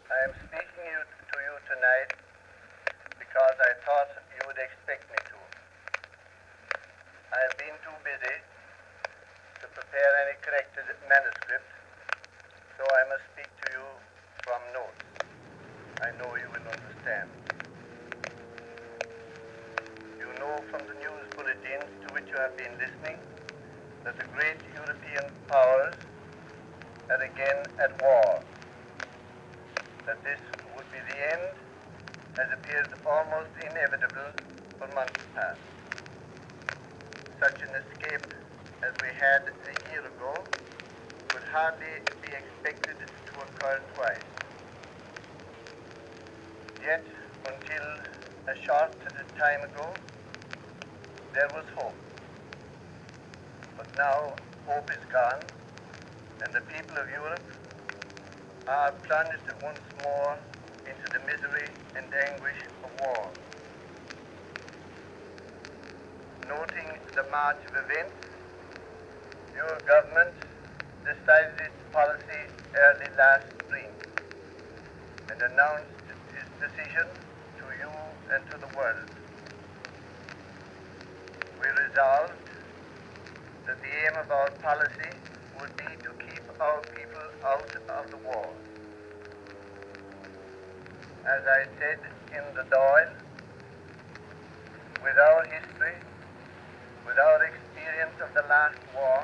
I am speaking to you tonight because I thought you would expect me to. I have been too busy to prepare any corrected manuscript, so I must speak to you from notes. I know you will understand. You know from the news bulletins to which you have been listening that the great European powers are again at war. That this would be the end has appeared almost inevitable for months past. Such an escape as we had a year ago could hardly be expected to occur twice. Yet, until a short time ago, there was hope. But now hope is gone, and the people of Europe are plunged once more into the misery and anguish of war. Noting the march of events, your government decided its policy early last spring and announced its decision to you and to the world. We resolved that the aim of our policy would be to keep our people out of the war. As I said in the Dáil, with our history, with our experience of the last war,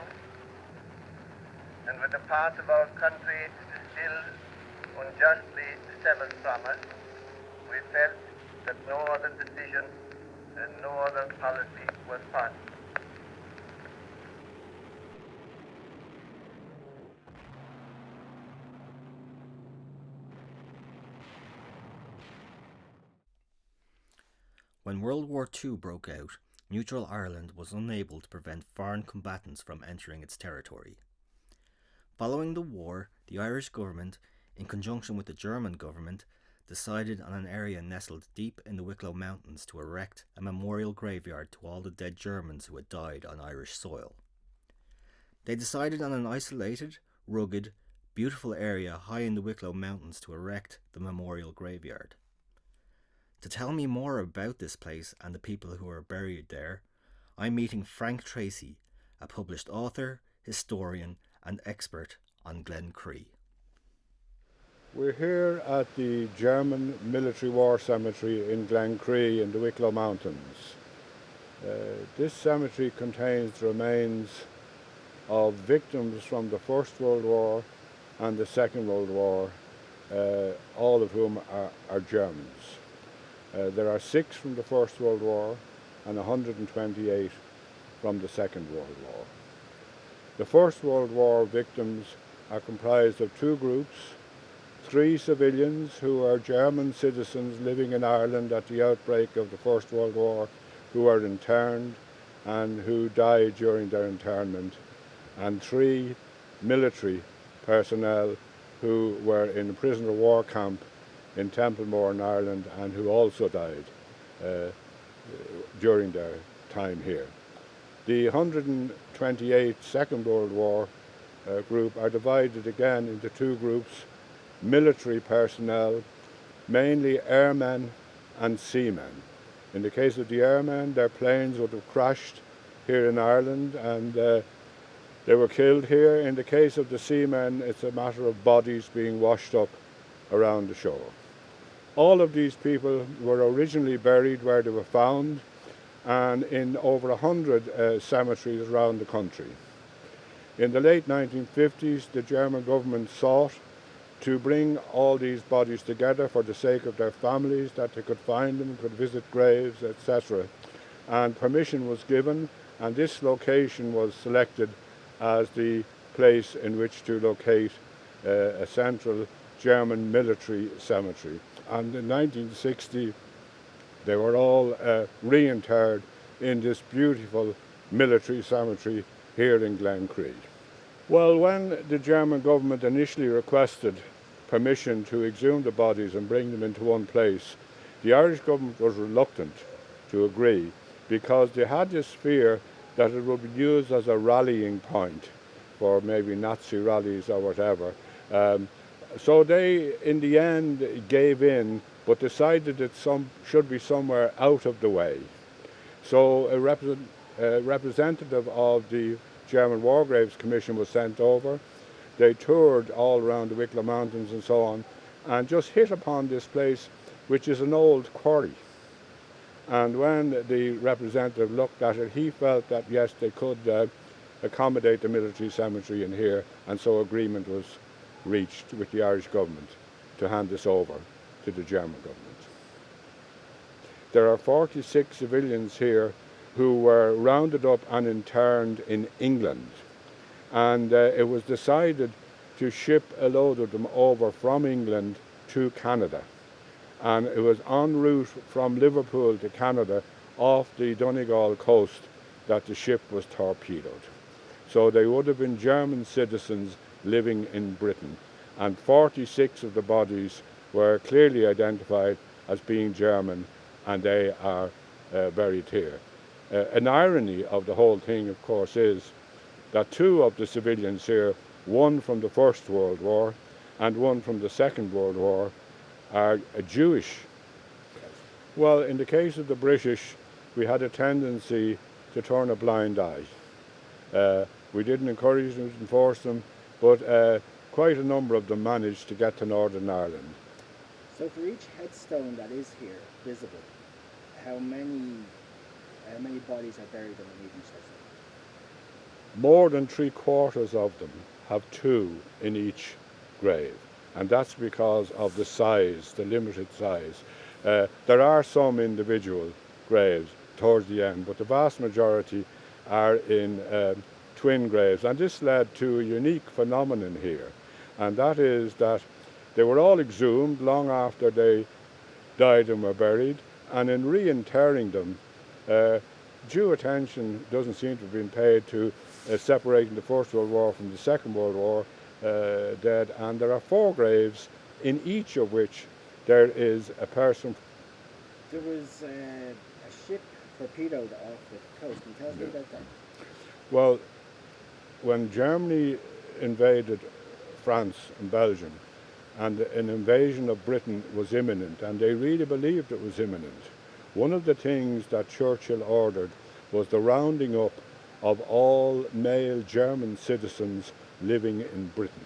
and with a part of our country still unjustly severed from us, we felt that no other decision and no other policy was possible. When World War II broke out, neutral Ireland was unable to prevent foreign combatants from entering its territory. Following the war, the Irish government, in conjunction with the German government, decided on an area nestled deep in the Wicklow Mountains to erect a memorial graveyard to all the dead Germans who had died on Irish soil. They decided on an isolated, rugged, beautiful area high in the Wicklow Mountains to erect the memorial graveyard. To tell me more about this place and the people who are buried there, I'm meeting Frank Tracy, a published author, historian, and expert on Glencree. We're here at the German Military War Cemetery in Glencree in the Wicklow Mountains. This cemetery contains the remains of victims from the First World War and the Second World War, all of whom are Germans. There are 6 from the First World War and 128 from the Second World War. The First World War victims are comprised of 2 groups, 3 civilians who are German citizens living in Ireland at the outbreak of the First World War, who are interned and who died during their internment, and 3 military personnel who were in a prisoner of war camp in Templemore in Ireland and who also died during their time here. The 128 Second World War group are divided again into 2 groups, military personnel, mainly airmen and seamen. In the case of the airmen, their planes would have crashed here in Ireland and they were killed here. In the case of the seamen, it's a matter of bodies being washed up around the shore. All of these people were originally buried where they were found and in over 100 cemeteries around the country. In the late 1950s, the German government sought to bring all these bodies together for the sake of their families, that they could find them, could visit graves, etc. And permission was given, and this location was selected as the place in which to locate a central German military cemetery. And in 1960, they were all reinterred in this beautiful military cemetery here in Glencree. Well, when the German government initially requested permission to exhume the bodies and bring them into one place, the Irish government was reluctant to agree because they had this fear that it would be used as a rallying point for maybe Nazi rallies or whatever. So they, in the end, gave in, but decided that some should be somewhere out of the way. So a representative of the German War Graves Commission was sent over. They toured all around the Wicklow Mountains and so on, and just hit upon this place, which is an old quarry. And when the representative looked at it, he felt that yes, they could accommodate the military cemetery in here, and so agreement was reached with the Irish government to hand this over to the German government. There are 46 civilians here who were rounded up and interned in England, and it was decided to ship a load of them over from England to Canada. And it was en route from Liverpool to Canada off the Donegal coast that the ship was torpedoed. So they would have been German citizens living in Britain, and 46 of the bodies were clearly identified as being German, and they are buried here. An irony of the whole thing, of course, is that two of the civilians here, one from the First World War and one from the Second World War, are Jewish. Well, in the case of the British, we had a tendency to turn a blind eye. We didn't encourage them, didn't force them, but quite a number of them managed to get to Northern Ireland. So for each headstone that is here visible, how many bodies are buried underneath each headstone? More than 3/4 of them have two in each grave, and that's because of the size, the limited size. There are some individual graves towards the end, but the vast majority are in twin graves, and this led to a unique phenomenon here, and that is that they were all exhumed long after they died and were buried, and in reinterring them, due attention doesn't seem to have been paid to separating the First World War from the Second World War dead, and there are 4 graves in each of which there is a person. There was a ship torpedoed off the coast. Can you tell us about that? Well, when Germany invaded France and Belgium, and an invasion of Britain was imminent, and they really believed it was imminent, one of the things that Churchill ordered was the rounding up of all male German citizens living in Britain.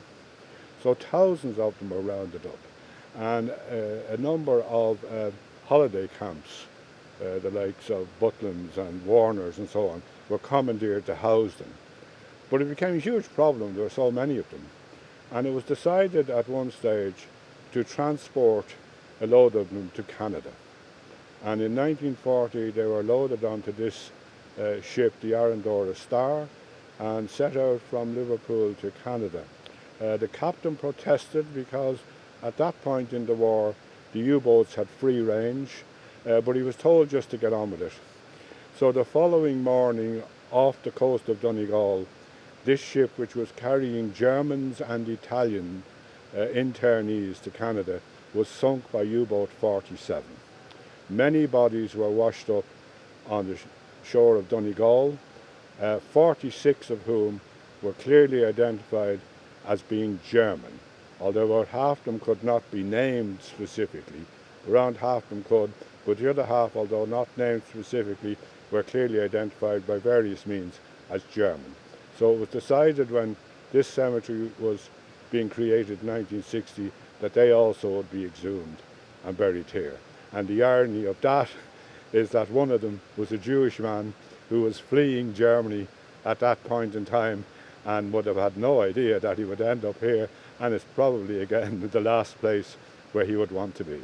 So thousands of them were rounded up, and a number of holiday camps, the likes of Butlins and Warners and so on, were commandeered to house them. But it became a huge problem, there were so many of them, and it was decided at one stage to transport a load of them to Canada. And in 1940 they were loaded onto this ship, the Arandora Star, and set out from Liverpool to Canada. The captain protested because at that point in the war the U-boats had free range, but he was told just to get on with it. So the following morning, off the coast of Donegal, this ship, which was carrying Germans and Italian internees to Canada, was sunk by U-boat 47. Many bodies were washed up on the shore of Donegal, 46 of whom were clearly identified as being German, although about half of them could not be named specifically. Around half of them could, but the other half, although not named specifically, were clearly identified by various means as German. So it was decided when this cemetery was being created in 1960 that they also would be exhumed and buried here. And the irony of that is that one of them was a Jewish man who was fleeing Germany at that point in time and would have had no idea that he would end up here, and it's probably again the last place where he would want to be.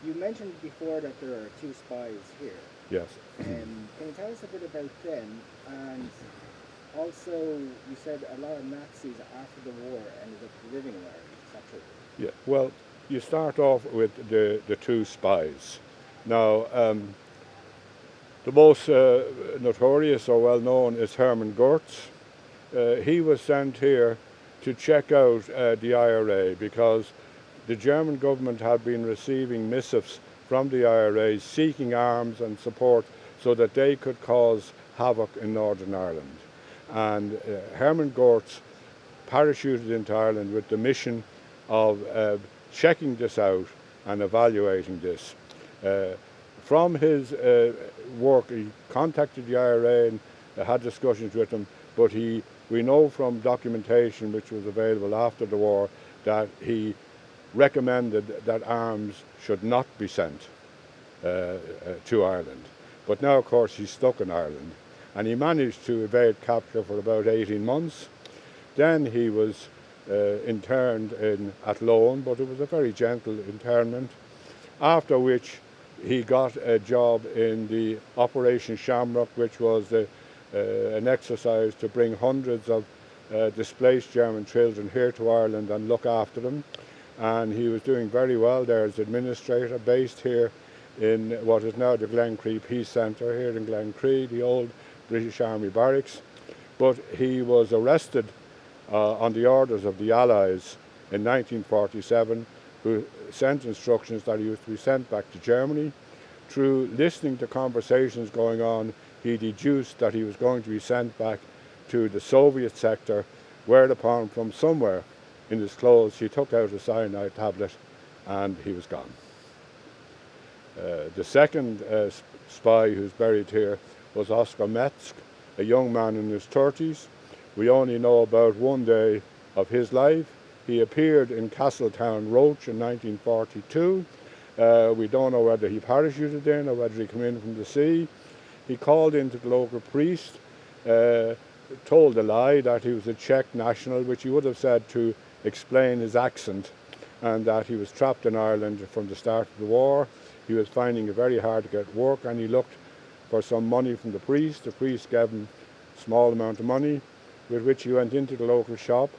You mentioned before that there are 2 spies here. Yes. Can you tell us a bit about them? And also, you said a lot of Nazis after the war ended up living there. Is that true? Yeah. Well, you start off with the 2 spies. Now, the most notorious or well known is Hermann Goertz. He was sent here to check out the IRA because the German government had been receiving missives from the IRA seeking arms and support so that they could cause havoc in Northern Ireland. And Hermann Goertz parachuted into Ireland with the mission of checking this out and evaluating this. From his work, he contacted the IRA and had discussions with them, but we know from documentation which was available after the war that he recommended that arms should not be sent to Ireland. But now, of course, he's stuck in Ireland, and he managed to evade capture for about 18 months. Then he was interned in Athlone, but it was a very gentle internment, after which he got a job in the Operation Shamrock, which was an exercise to bring hundreds of displaced German children here to Ireland and look after them. And he was doing very well there as administrator, based here in what is now the Glencree Peace Centre here in Glencree, the old British Army barracks. But he was arrested on the orders of the Allies in 1947, who sent instructions that he was to be sent back to Germany. Through listening to conversations going on, he deduced that he was going to be sent back to the Soviet sector, whereupon from somewhere in his clothes he took out a cyanide tablet and he was gone. The second spy who's buried here was Oscar Metzg, a young man in his 30s. We only know about one day of his life. He appeared in Castletown Roach in 1942. We don't know whether he parachuted in or whether he came in from the sea. He called into the local priest, told a lie that he was a Czech national, which he would have said to explain his accent, and that he was trapped in Ireland from the start of the war. He was finding it very hard to get work, and he looked for some money from the priest. The priest gave him a small amount of money, with which he went into the local shop.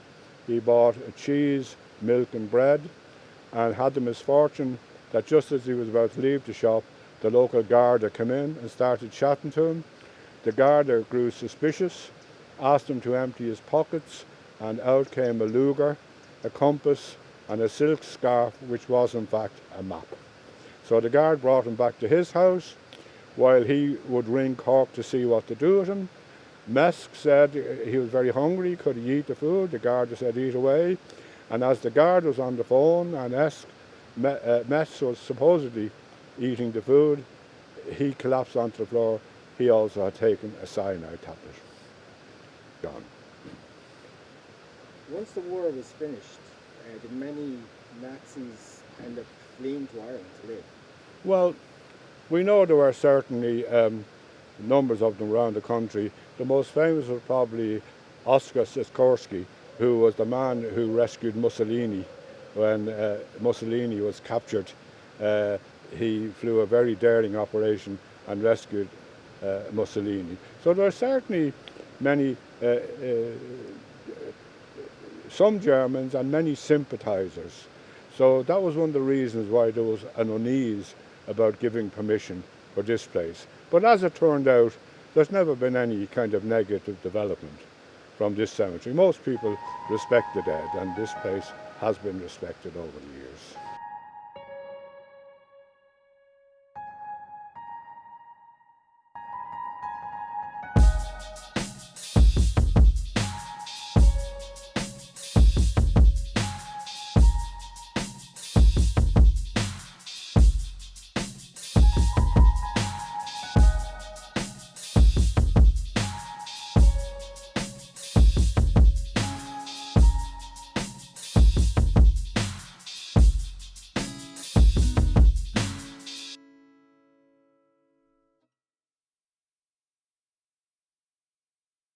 He bought a cheese, milk and bread, and had the misfortune that just as he was about to leave the shop, the local Garda came in and started chatting to him. The Garda grew suspicious, asked him to empty his pockets, and out came a Luger, a compass, and a silk scarf, which was in fact a map. So the guard brought him back to his house, while he would ring Cork to see what to do with him. Metzg said he was very hungry, could he eat the food? The guard said eat away. And as the guard was on the phone and Metzg was supposedly eating the food, he collapsed onto the floor. He also had taken a cyanide tablet. Gone. Once the war was finished, did many Nazis end up fleeing to Ireland to live? Well, we know there were certainly numbers of them around the country. The most famous was probably Oskar Sikorsky, who was the man who rescued Mussolini when Mussolini was captured. He flew a very daring operation and rescued Mussolini. So there are certainly many, some Germans and many sympathizers. So that was one of the reasons why there was an unease about giving permission for this place. But as it turned out, there's never been any kind of negative development from this cemetery. Most people respect the dead, and this place has been respected over the years.